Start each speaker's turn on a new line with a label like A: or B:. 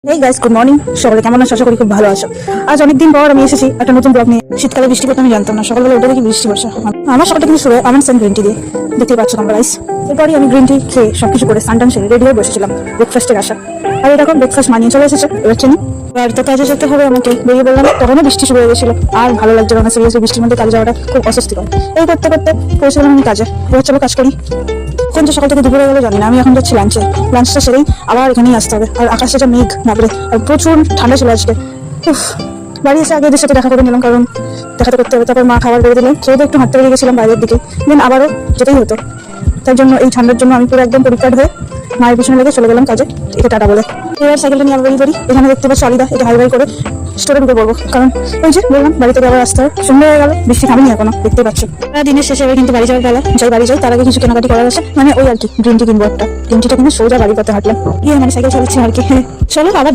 A: এই guys, good morning. সকালে কেমন আছো? আশা করি খুব ভালো আছো। আজ অনেকদিন পর আমি এসেছি একটা নতুন ব্লগ নিয়ে। শীতকালে বৃষ্টি পড়তে আমি জানতাম না, সকালবেলা উঠে দেখি বৃষ্টি পড়ছে। আমার সকালটা কিন্তু শুরু হয় আমন্ড অ্যান্ড গ্রিন টি দিয়ে, দেখতেই পাচ্ছ তোমরা গাইস। এরপরই আমি গ্রিন টি খেয়ে সবকিছু করে স্নান সেরে রেডি হয়ে বসেছিলাম ব্রেকফাস্টের আশা। আর এরকম ব্রেকফাস্ট মানিয়ে চলে এসেছে, এবার চিনি। আর তো কাজে যেতে হবে আমাকে, বেরিয়ে বললাম। তখনও বৃষ্টি শুরু হয়ে গেছিল, আর ভালো লাগছিল না। সিরিয়াসলি বৃষ্টির মধ্যে কাজে যাওয়াটা খুব অস্বস্তিকর। এই করতে করতে পৌঁছলাম আমি কাজে। এবার চলো কাজ করি। কোন যে সকাল থেকে দুপুরে গেলো জানি না। আমি এখন যাচ্ছি লাঞ্চে। লাঞ্চটা সেরেই আবার এখানেই আসতে হবে। আর আকাশটা যা মেঘ, বাপরে, আর প্রচুর ঠান্ডা ছিল আজকে। উফ, বাড়ি এসে আগে এদের সাথে দেখা করে নিলাম, কারণ দেখাতে করতে হবে। তারপর মা খাবার বেড়ে দিলেন, খেয়ে একটু হাঁটতে বেরিয়ে গেছিলাম বাইরের দিকে। দেন আবারও যেতেই হতো। তার জন্য এই ঠান্ডার জন্য আমি পুরো একদম পরিষ্কার হয়ে মায়ের পিছনে লেগে চলে গেলাম কাজে। একে টাটা বলে এবার সাইকেলটা নিয়ে বেরিয়ে পড়ি। এখানে দেখতে পাচ্ছি অলিদা, এটা হাই করে স্টোরে ঢুকে পড়বো, কারণ ওই যে বললাম বাড়ি থেকে আবার আসতে হয়। সন্ধ্যা হয়ে গেল, বৃষ্টি থামেনি এখনো, দেখতে পাচ্ছি। দিনের শেষে এবার কিন্তু বাড়ি যাওয়ার বেলা। যাই বাড়ি যাই, তার আগে কিছু কেনাকাটি করার আছে। মানে ওই আর কি, গ্রিন টি কিনবো একটা। গ্রিন টিটা কিনে সোজা বাড়ির পথে হাঁটলাম, গিয়ে মানে সাইকেল চালাচ্ছি আর কি। চলো আবার